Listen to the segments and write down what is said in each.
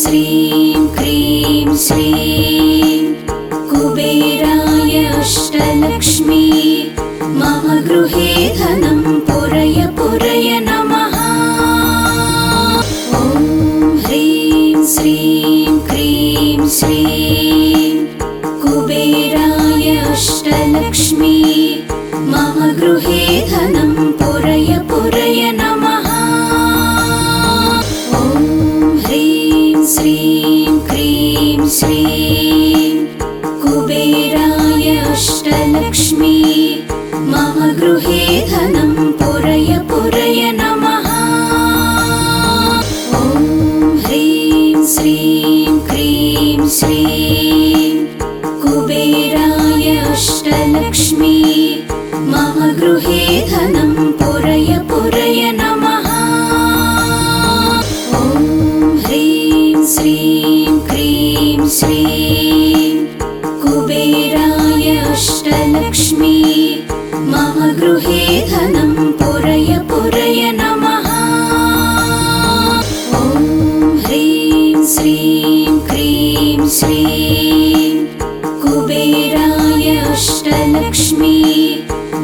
श्रीं क्रीं श्रीं कुबेराय अष्टलक्ष्मी मम गृहे धनं पुरय पुरय नमः। ॐ ह्रीं श्रीं क्रीं श्रीं कुबेराय अष्टलक्ष्मी मम गृहे धनं पुरय पुरय नमः। ॐ ह्रीं श्रीं क्रीं श्रीं कुबेराय अष्टलक्ष्मी मम गृहे धनं पुरय पुरय नमः। ॐ ह्रीं श्रीं क्रीं श्रीं कुबेराय अष्टलक्ष्मी मम गृहे धनं पुरय पुरय नमः। ॐ ह्रीं श्रीं क्रीं श्रीं कुबेराय अष्टलक्ष्मी मम गृहे धनं पुरय पुरय नमः। ॐ ह्रीं श्रीं क्रीं श्रीं कुबेराय अष्टलक्ष्मी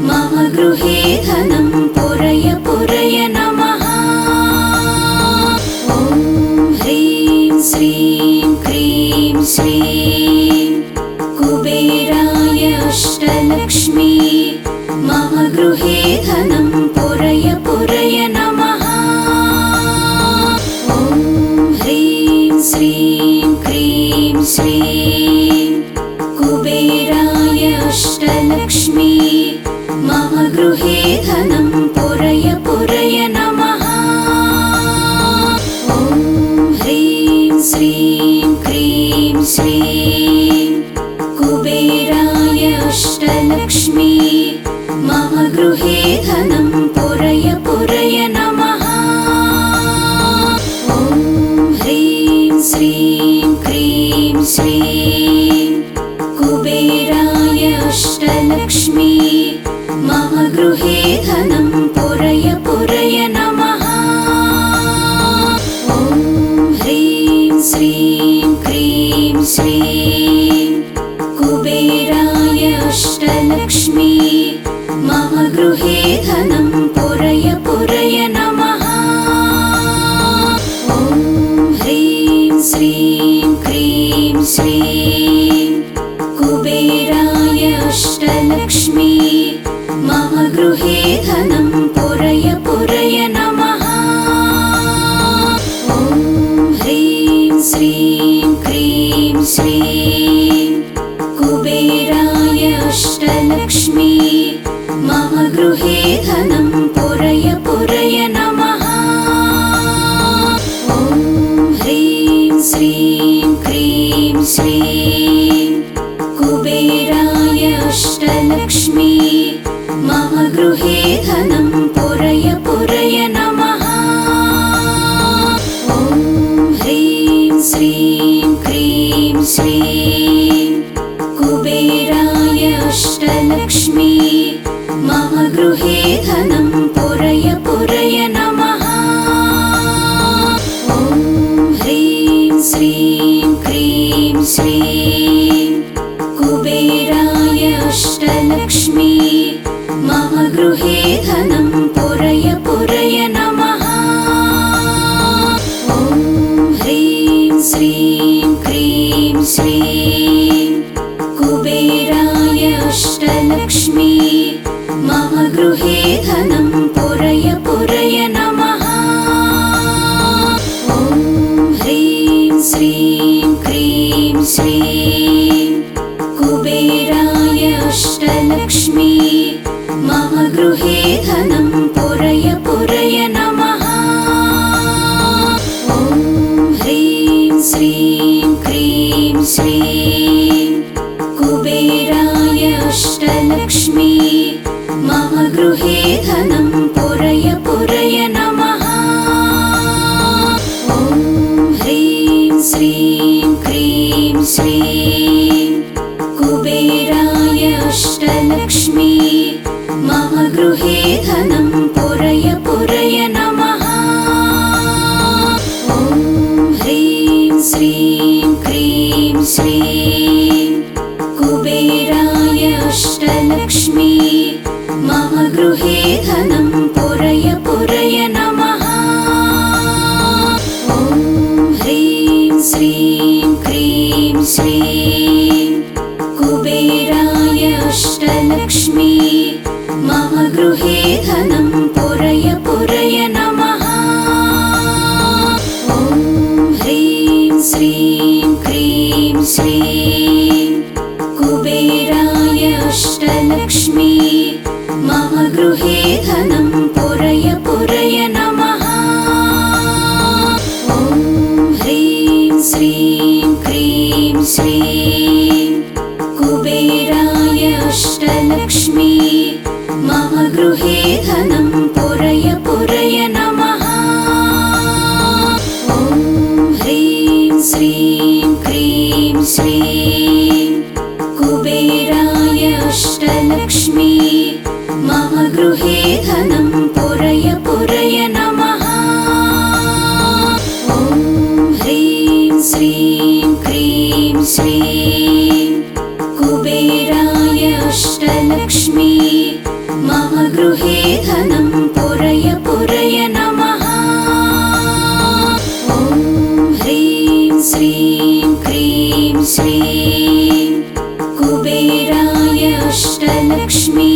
मम गृहे धनं पुरय पुरय नमः। ॐ ह्रीं श्रीं क्रीं श्रीं कुबेराय अष्टलक्ष्मी मम गृहे धनं पुरय पुरय नमः। ॐ ह्रीं श्रीं क्रीं श्रीं कुबेराय अष्टलक्ष्मी मम गृहे धनं पुरय पुरय नमः। ॐ ह्रीं श्रीं क्रीं श्रीं कुबेराय अष्टलक्ष्मी मम गृहे धनं पुरय पुरय नमः। ॐ ह्रीं श्रीं क्रीं श्रीं कुबेराय अष्टलक्ष्मी मम गृहे धनं पुरय पुरय नमः। ॐ ह्रीं श्रीं क्रीं श्रीं कुबेराय अष्टलक्ष्मी मम गृहे धनं पुरय पुरय नमः। ॐ ह्रीं श्रीं क्रीं श्रीं कुबेराय अष्टलक्ष्मी मम गृहे धनं पुरय पुरय नमः। ॐ ह्रीं श्रीं क्रीं श्रीं कुबेराय अष्टलक्ष्मी मम गृहे धनं पुरय पुरय नमः। ॐ ह्रीं श्रीं क्रीं श्रीं कुबेराय अष्टलक्ष्मी मम गृहे धनं पुरय पुरय नमः। ॐ ह्रीं श्रीं क्रीं श्रीं कुबेराय अष्टलक्ष्मी मम गृहे धनं पुरय पुरय नमः। ॐ ह्रीं श्रीं क्रीं श्रीं कुबेराय अष्टलक्ष्मी मम गृहे धनं पुरय पुरय नमः। ॐ ह्रीं श्रीं क्रीं श्रीं कुबेराय अष्टलक्ष्मी मम गृहे धनं पुरय पुरय नमः। ॐ ह्रीं श्रीं क्रीं श्रीं कुबेराय अष्टलक्ष्मी मम गृहे धनं पुरय पुरय नमः। ॐ ह्रीं श्रीं क्रीं श्रीं कुबेराय अष्टलक्ष्मी मम गृहे धनं पुरय पुरय नमः। ॐ ह्रीं श्रीं क्रीं श्रीं कुबेराय अष्टलक्ष्मी मम गृहे धनं पुरय पुरय नमः। ॐ ह्रीं श्रीं क्रीं श्रीं कुबेराय अष्टलक्ष्मी मम गृहे धनं पुरय पुरय नमः। ॐ ह्रीं श्रीं क्रीं श्रीं कुबेराय अष्टलक्ष्मी मम गृहे धनं पुरय पुरय नमः। ॐ ह्रीं श्रीं क्रीं श्रीं कुबेराय अष्टलक्ष्मी मम गृहे धनं पुरय पुरय नमः। ॐ ह्रीं श्रीं क्रीं श्रीं कुबेराय अष्टलक्ष्मी मम गृहे धनं पुरय पुरय नमः। ॐ ह्रीं श्रीं क्रीं श्रीं कुबेराय अष्टलक्ष्मी मम गृहे धनं पुरय पुरय नमः। ॐ ह्रीं श्रीं क्रीं श्रीं कुबेराय अष्टलक्ष्मी मम गृहे धनं पुरय पुरय नमः। ॐ ह्रीं श्रीं क्रीं श्रीं कुबेराय अष्टलक्ष्मी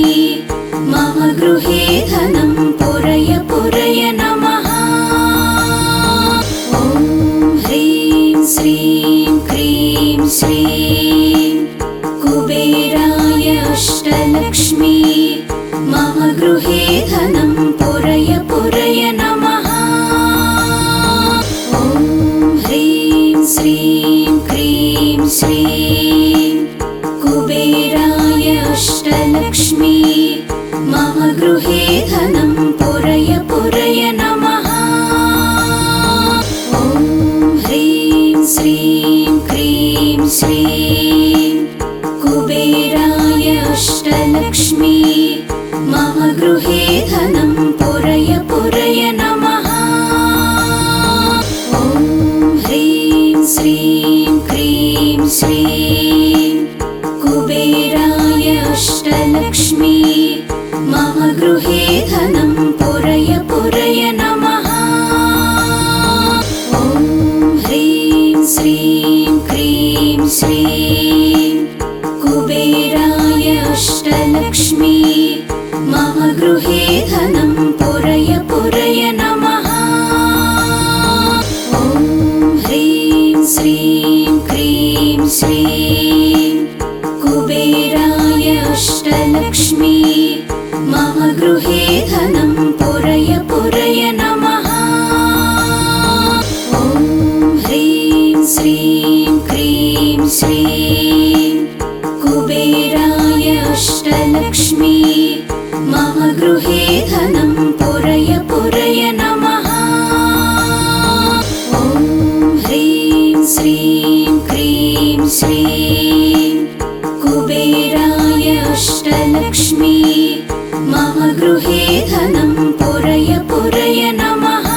मम गृहे धनं पुरय पुरय नमः। ॐ ह्रीं श्रीं क्रीं श्रीं कुबेराय अष्टलक्ष्मी मम गृहे धनं पुरय पुरय नमः। ॐ ह्रीं श्रीं क्रीं श्रीं कुबेराय अष्टलक्ष्मी मम गृहे धनं पुरय पुरय नमः। ॐ ह्रीं श्रीं क्रीं श्रीं कुबेराय अष्टलक्ष्मी मम गृहे धनं पुरय पुरय नमः। ॐ ह्रीं श्रीं क्रीं श्रीं कुबेराय अष्टलक्ष्मी मम गृहे धनं पुरय पुरय नमः। ॐ ह्रीं श्रीं क्रीं श्रीं कुबेराय अष्टलक्ष्मी मम गृहे धनं पुरय पुरय नमः। ॐ ह्रीं श्रीं क्रीं श्रीं कुबेराय अष्टलक्ष्मी मम गृहे धनं पुरय पुरय नमः। ॐ ह्रीं श्रीं क्रीं श्रीं कुबेराय अष्टलक्ष्मी मम गृहे धनं पुरय पुरय नमः। ॐ ह्रीं श्रीं क्रीं श्रीं कुबेराय अष्टलक्ष्मी मम गृहे धनं पुरय पुरय नमः।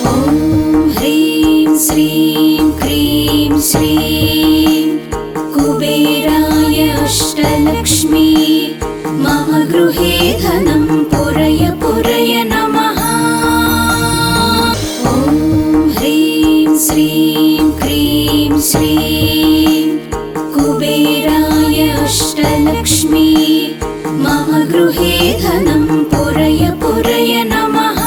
ॐ ह्रीं श्रीं क्रीं श्रीं कुबेराय अष्टलक्ष्मी मम गृहे धनं पुरय पुरय नमः। ॐ ह्रीं श्रीं क्रीं श्रीं कुबेराय अष्टलक्ष्मी मम गृहे धनं पुरय पुरय नमः।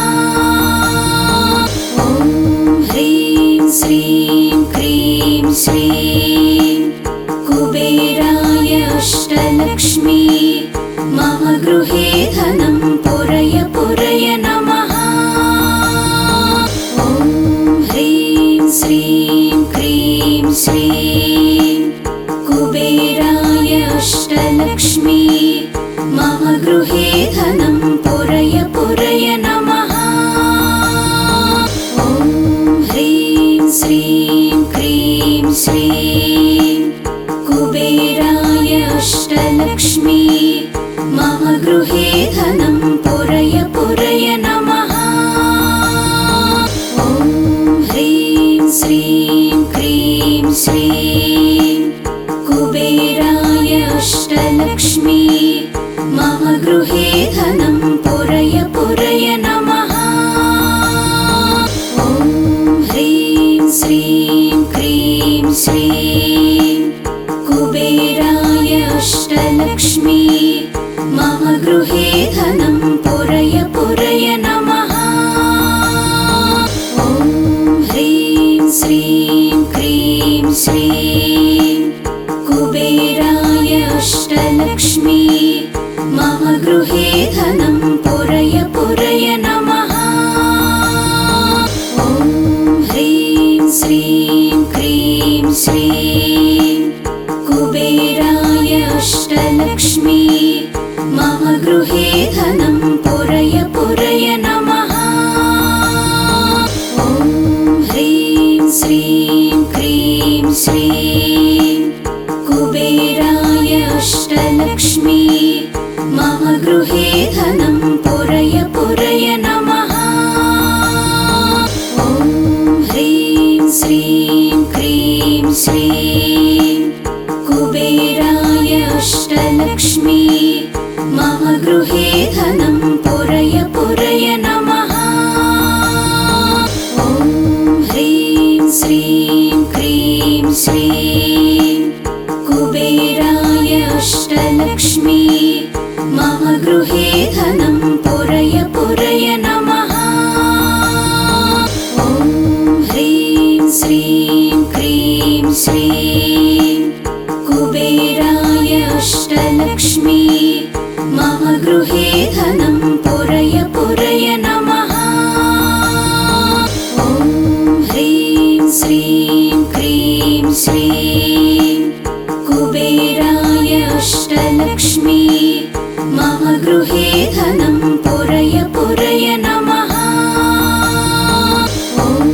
ॐ ह्रीं श्रीं क्रीं श्रीं कुबेराय अष्टलक्ष्मी मम गृहे धनं पुरय पुरय नमः। ॐ ह्रीं श्रीं श्रीं क्रीं श्रीं कुबेराय अष्टलक्ष्मी मम गृहे धनं पुरय पुरय नमः। ॐ ह्रीं श्रीं क्रीं श्रीं कुबेराय अष्टलक्ष्मी मम गृहे धनं पुरय पुरय नमः। ॐ ह्रीं श्रीं क्रीं श्रीं कुबेराय अष्टलक्ष्मी मम गृहे धनं पुरय पुरय नमः। ॐ ह्रीं श्रीं क्रीं श्रीं कुबेराय अष्टलक्ष्मी मम गृहे धनं पुरय पुरय नमः। ॐ ह्रीं श्रीं क्रीं श्रीं कुबेराय अष्टलक्ष्मी मम गृहे धनं पुरय पुरय नमः। ॐ ह्रीं श्रीं क्रीं श्रीं कुबेराय अष्टलक्ष्मी मम गृहे धनं पुरय पुरय नमः। ॐ ह्रीं श्रीं क्रीं श्रीं कुबेराय अष्टलक्ष्मी मम गृहे धनं पुरय पुरय नमः। ॐ ह्रीं श्रीं क्रीं श्रीं कुबेराय अष्टलक्ष्मी मम गृहे धनं पुरय पुरय नमः। ॐ ह्रीं श्रीं क्रीं श्रीं कुबेराय अष्टलक्ष्मी मम गृहे धनं पुरय पुरय नमः। ॐ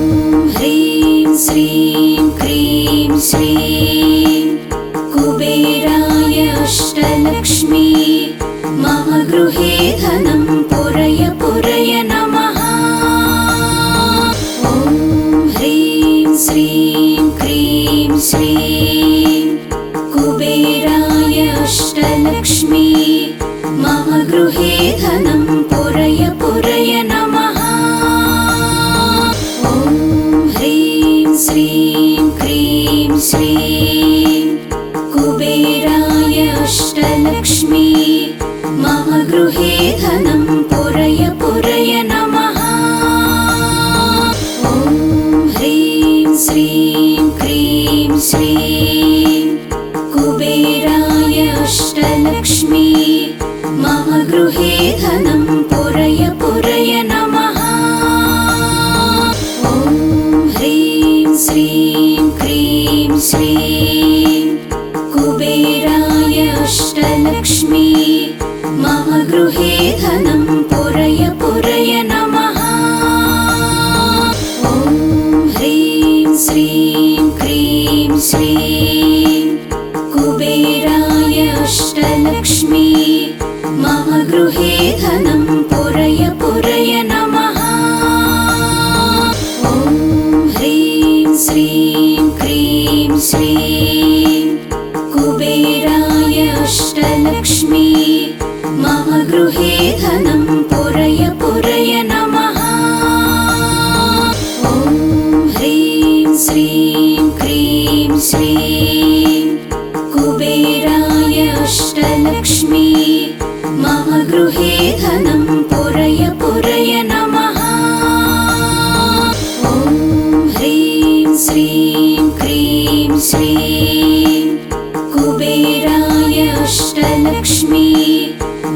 ह्रीं श्रीं क्रीं श्रीं कुबेराय अष्टलक्ष्मी मम गृहे धनं पुरय पुरय नमः। ॐ ह्रीं श्रीं क्रीं श्रीं कुबेराय अष्टलक्ष्मी मम गृहे धनं पुरय पुरय नमः। ॐ ह्रीं श्रीं क्रीं श्रीं कुबेराय अष्टलक्ष्मी मम गृहे धनं पुरय पुरय नमः। ॐ ह्रीं श्रीं क्रीं श्रीं कुबेराय अष्टलक्ष्मी मम गृहे धनं पुरय पुरय नमः। ॐ ह्रीं श्रीं क्रीं श्रीं कुबेराय अष्टलक्ष्मी मम गृहे धनं पुरय पुरय नमः। ॐ ह्रीं श्रीं क्रीं श्रीं कुबेराय अष्टलक्ष्मी मम गृहे धनं पुरय पुरय नमः। ॐ ह्रीं श्रीं क्रीं श्रीं कुबेराय अष्टलक्ष्मी मम गृहे धनं पुरय पुरय नमः। ॐ ह्रीं श्रीं क्रीं श्रीं कुबेराय अष्टलक्ष्मी मम गृहे धनं पुरय पुरय नमः। ॐ ह्रीं श्रीं क्रीं श्रीं कुबेराय अष्टलक्ष्मी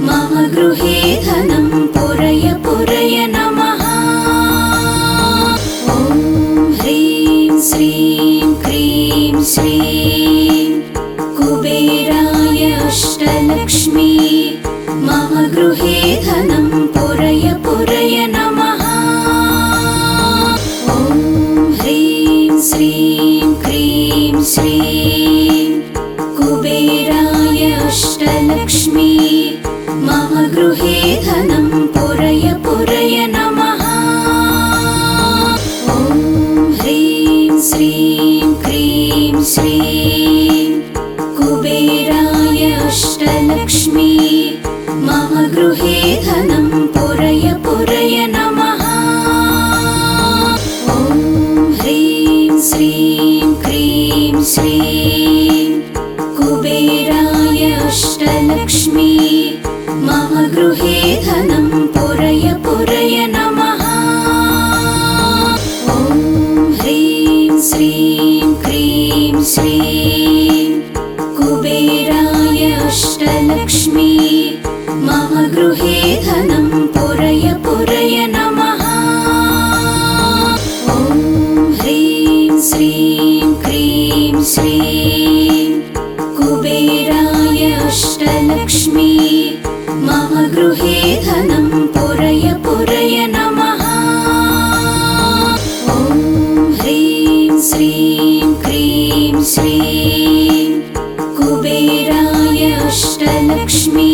मम गृहे धनं पुरय पुरय नमः। ॐ ह्रीं श्रीं क्रीं श्रीं कुबेराय अष्टलक्ष्मी मम गृहे धनं पुरय पुरय नमः। ॐ ह्रीं श्रीं क्रीं श्रीं कुबेराय अष्टलक्ष्मी मम गृहे धनं पुरय पुरय नमः। ॐ ह्रीं श्रीं क्रीं श्रीं कुबेराय अष्टलक्ष्मी मम गृहे धनं पुरय पुरय नमः। ॐ ह्रीं श्रीं क्रीं श्रीं कुबेराय अष्टलक्ष्मी मम गृहे धनं पुरय पुरय नमः। ॐ ह्रीं श्रीं क्रीं श्रीं कुबेराय अष्टलक्ष्मी मम गृहे धनं पुरय पुरय नमः। ॐ ह्रीं श्रीं क्रीं श्रीं कुबेराय अष्टलक्ष्मी मम गृहे धनं पुरय पुरय नमः। ॐ ह्रीं श्रीं क्रीं श्रीं कुबेराय अष्टलक्ष्मी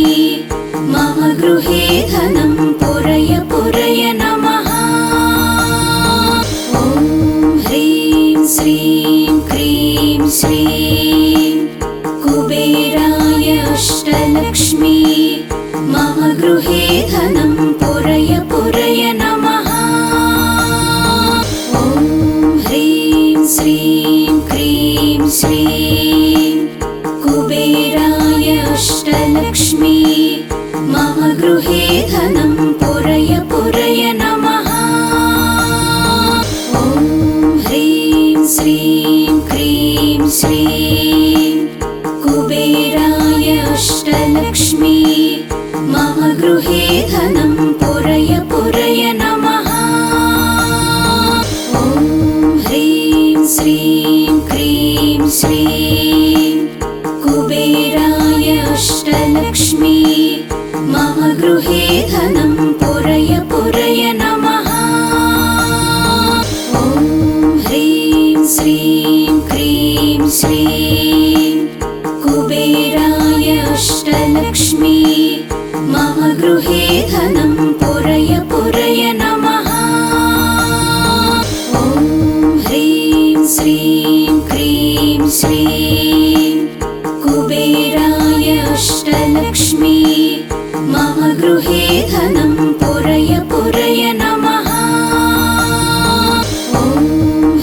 मम गृहे धनं पुरय पुरय नमः। ॐ ह्रीं श्रीं क्रीं श्रीं कुबेराय अष्टलक्ष्मी मम गृहे धनं पुरय पुरय नमः। ॐ ह्रीं श्रीं क्रीं श्रीं कुबेराय अष्टलक्ष्मी मम गृहे धनं पुरय पुरय नमः। ॐ ह्रीं श्रीं क्रीं श्रीं कुबेराय अष्टलक्ष्मी मम गृहे धनं पुरय पुरय नमः। ॐ ह्रीं श्रीं क्रीं श्रीं कुबेराय अष्टलक्ष्मी मम गृहे धनं पुरय पुरय नमः। ॐ ह्रीं श्रीं क्रीं श्रीं कुबेराय अष्टलक्ष्मी मम गृहे धनं पुरय पुरय नमः। ॐ ह्रीं श्रीं क्रीं श्रीं कुबेराय अष्टलक्ष्मी मम गृहे धनं पुरय पुरय नमः। ॐ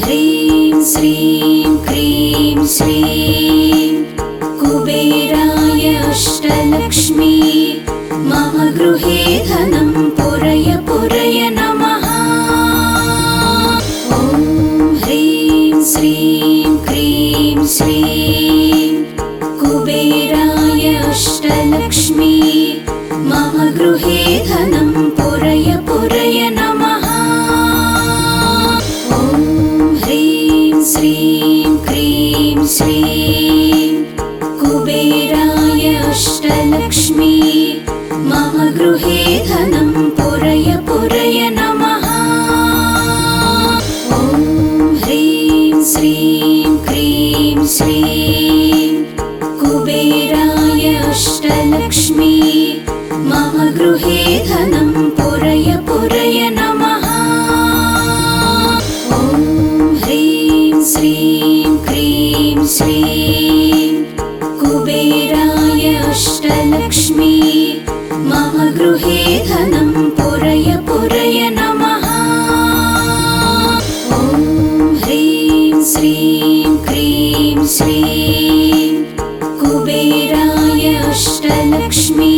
ह्रीं श्रीं क्रीं श्रीं कुबेराय अष्टलक्ष्मी मम गृहे धनं पुरय पुरय नमः। ॐ ह्रीं श्रीं क्रीं श्रीं कुबेराय अष्टलक्ष्मी मम गृहे धनं पुरय पुरय नमः। ॐ ह्रीं श्रीं क्रीं श्रीं कुबेराय अष्टलक्ष्मी मम गृहे धनं पुरय पुरय नमः। ॐ ह्रीं श्रीं क्रीं श्रीं कुबेराय अष्टलक्ष्मी मम गृहे धनं पुरय पुरय नमः। ॐ ह्रीं श्रीं क्रीं श्रीं कुबेराय अष्टलक्ष्मी मम गृहे धनं पुरय पुरय नमः। ॐ ह्रीं श्रीं क्रीं श्रीं कुबेराय अष्टलक्ष्मी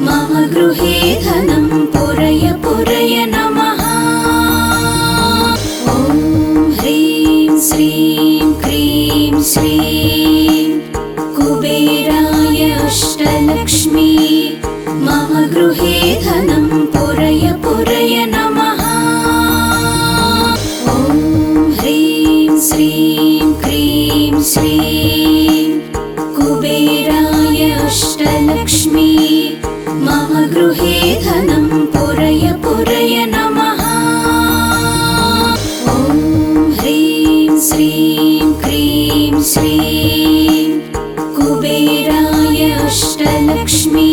मम गृहे धनं पुरय पुरय नमः। ॐ ह्रीं श्रीं क्रीं श्रीं कुबेराय अष्टलक्ष्मी मम गृहे धनं पुरय पुरय नमः। ॐ ह्रीं श्रीं क्रीं श्रीं कुबेराय अष्टलक्ष्मी मम गृहे धनं पुरय पुरय नमः। ॐ ह्रीं श्रीं क्रीं श्रीं कुबेराय अष्टलक्ष्मी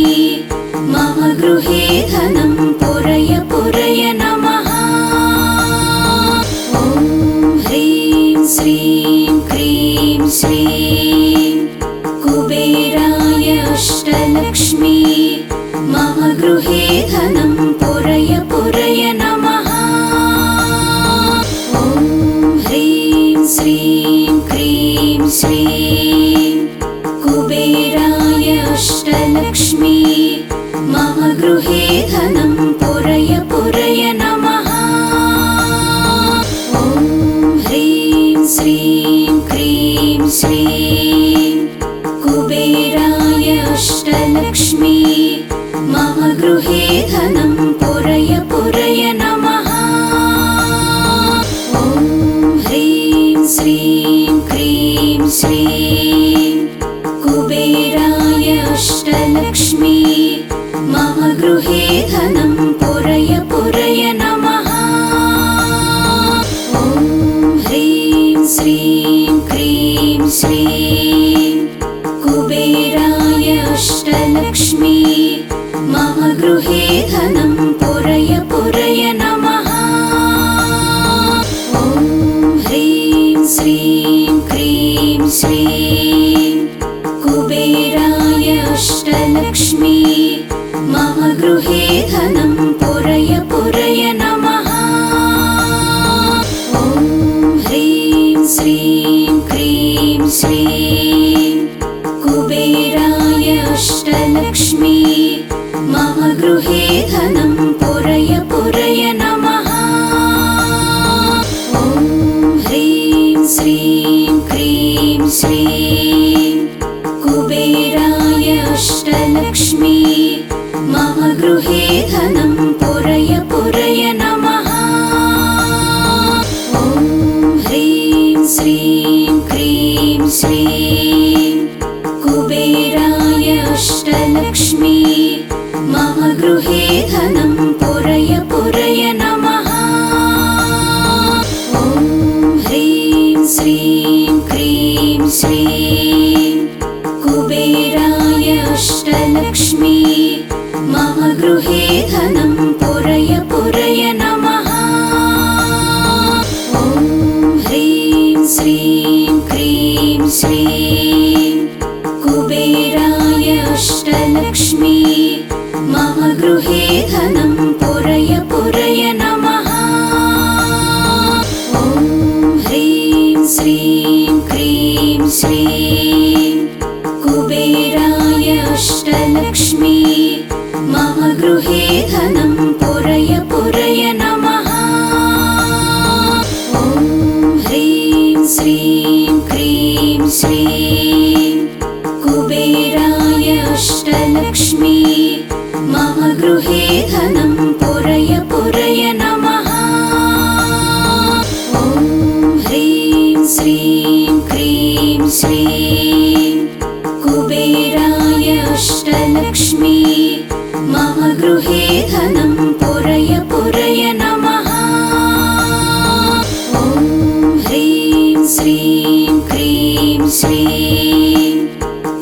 मम गृहे धनं पुरय पुरय नमः। ॐ ह्रीं श्रीं क्रीं श्रीं कुबेराय अष्टलक्ष्मी मम गृहे धनं पुरय पुरय नमः। ॐ ह्रीं श्रीं क्रीं श्रीं कुबेराय अष्टलक्ष्मी मम गृहे धनं पुरय पुरय नमः। ॐ ह्रीं श्रीं क्रीं श्रीं कुबेराय अष्टलक्ष्मी मम गृहे धनं पुरय पुरय नमः। ॐ ह्रीं श्रीं क्रीं श्रीं कुबेराय अष्टलक्ष्मी मम गृहे धनं पुरय पुरय नमः। ॐ ह्रीं श्रीं क्रीं श्रीं कुबेराय अष्टलक्ष्मी मम गृहे धनं पुरय पुरय नमः। ॐ ह्रीं श्रीं क्रीं श्रीं कुबेराय अष्टलक्ष्मी मम गृहे धनं पुरय पुरय नमः। ॐ ह्रीं श्रीं क्रीं श्रीं कुबेराय अष्टलक्ष्मी मम गृहे धनं पुरय पुरय नमः। ॐ ह्रीं श्रीं क्रीं श्रीं कुबेराय अष्टलक्ष्मी मम गृहे धनं पुरय पुरय नमः। ॐ ह्रीं श्रीं क्रीं श्रीं कुबेराय अष्टलक्ष्मी मम गृहे धनं पुरय पुरय नमः। ॐ ह्रीं श्रीं क्रीं श्रीं कुबेराय अष्टलक्ष्मी मम गृहे धनं पुरय पुरय नमः। ॐ ह्रीं श्रीं क्रीं श्रीं कुबेराय अष्टलक्ष्मी मम गृहे धनं पुरय पुरय नमः। ॐ ह्रीं श्रीं क्रीं श्रीं कुबेराय अष्टलक्ष्मी मम गृहे धनं पुरय पुरय नमः। ॐ ह्रीं श्रीं क्रीं श्रीं कुबेराय अष्टलक्ष्मी मम गृहे धनं पुरय पुरय नमः। ॐ ह्रीं श्रीं क्रीं श्रीं कुबेराय अष्टलक्ष्मी मम गृहे धनं पुरय पुरय नमः। ॐ ह्रीं श्रीं क्रीं श्रीं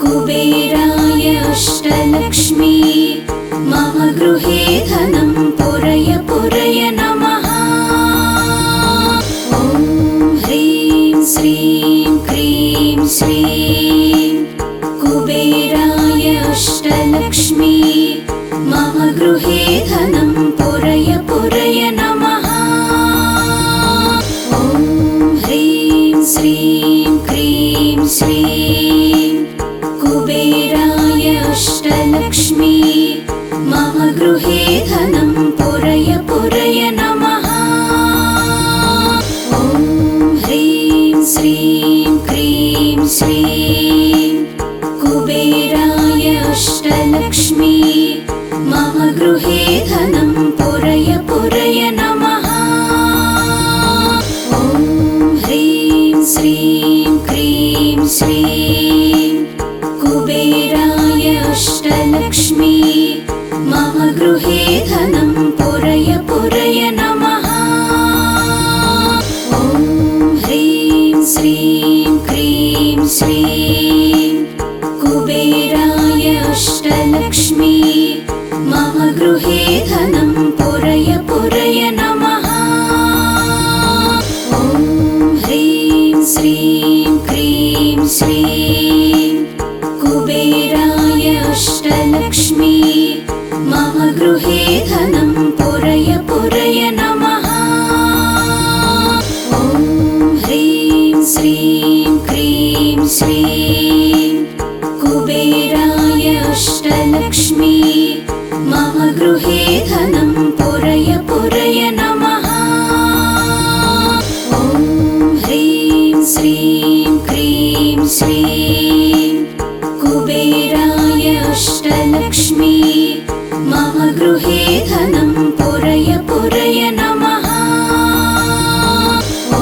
कुबेराय अष्टलक्ष्मी मम गृहे धनं पुरय पुरय नमः। ॐ ह्रीं श्रीं क्रीं श्रीं कुबेराय अष्टलक्ष्मी मम गृहे धनं पुरय पुरय नमः। ॐ ह्रीं श्रीं क्रीं श्रीं कुबेराय अष्टलक्ष्मी मम गृहे धनं पुरय पुरय नमः। ॐ ह्रीं श्रीं क्रीं श्रीं कुबेराय अष्टलक्ष्मी मम गृहे धनं पुरय पुरय नमः। ॐ ह्रीं श्रीं क्रीं श्रीं कुबेराय अष्टलक्ष्मी मम गृहे धनं पुरय पुरय नमः। ॐ ह्रीं श्रीं क्रीं श्रीं कुबेराय अष्टलक्ष्मी मम गृहे धनं पुरय पुरय नमः। ॐ ह्रीं श्रीं क्रीं श्रीं कुबेराय अष्टलक्ष्मी मम गृहे धनं पुरय पुरय नमः। ॐ ह्रीं श्रीं क्रीं श्रीं कुबेराय अष्टलक्ष्मी मम गृहे धनं पुरय पुरय नमः। ॐ ह्रीं श्रीं क्रीं श्रीं कुबेराय अष्टलक्ष्मी मम गृहे धनं पुरय पुरय नमः। ॐ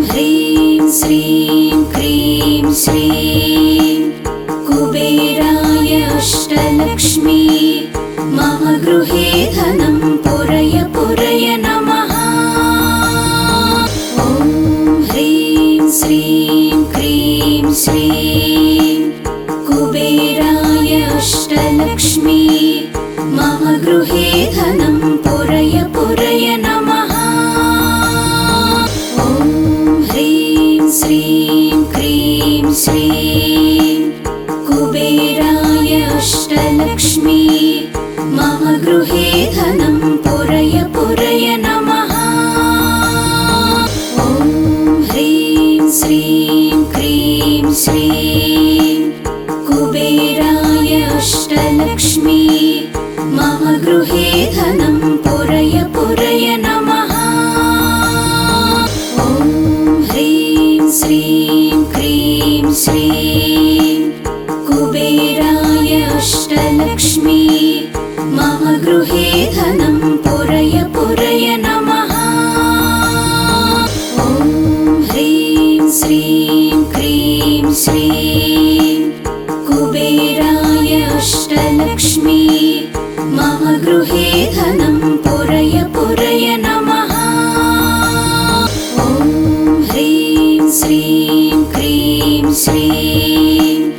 ह्रीं श्रीं क्रीं श्रीं कुबेराय अष्टलक्ष्मी मम गृहे धनं पुरय पुरय नमः। ॐ ह्रीं श्रीं क्रीं श्रीं कुबेराय अष्टलक्ष्मी मम गृहे धनं पुरय पुरय नमः। ॐ ह्रीं श्रीं क्रीं श्रीं कुबेराय अष्टलक्ष्मी मम गृहे धनं पुरय पुरय नमः। ॐ ह्रीं श्रीं क्रीं श्रीं कुबेराय अष्टलक्ष्मी मम गृहे धनं पुरय पुरय नमः। ॐ ह्रीं श्रीं क्रीं श्रीं कुबेराय अष्टलक्ष्मी मम गृहे धनं पुरय पुरय नमः। ॐ ह्रीं श्रीं क्रीं श्रीं कुबेराय अष्टलक्ष्मी मम गृहे धनं पुरय पुरय नमः। ॐ ह्रीं श्रीं क्रीं श्रीं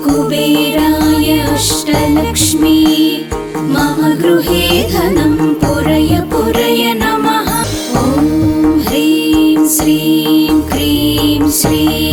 कुबेराय अष्टलक्ष्मी मम गृहे धनं पुरय पुरय नमः। ॐ ह्रीं श्रीं क्रीं श्रीं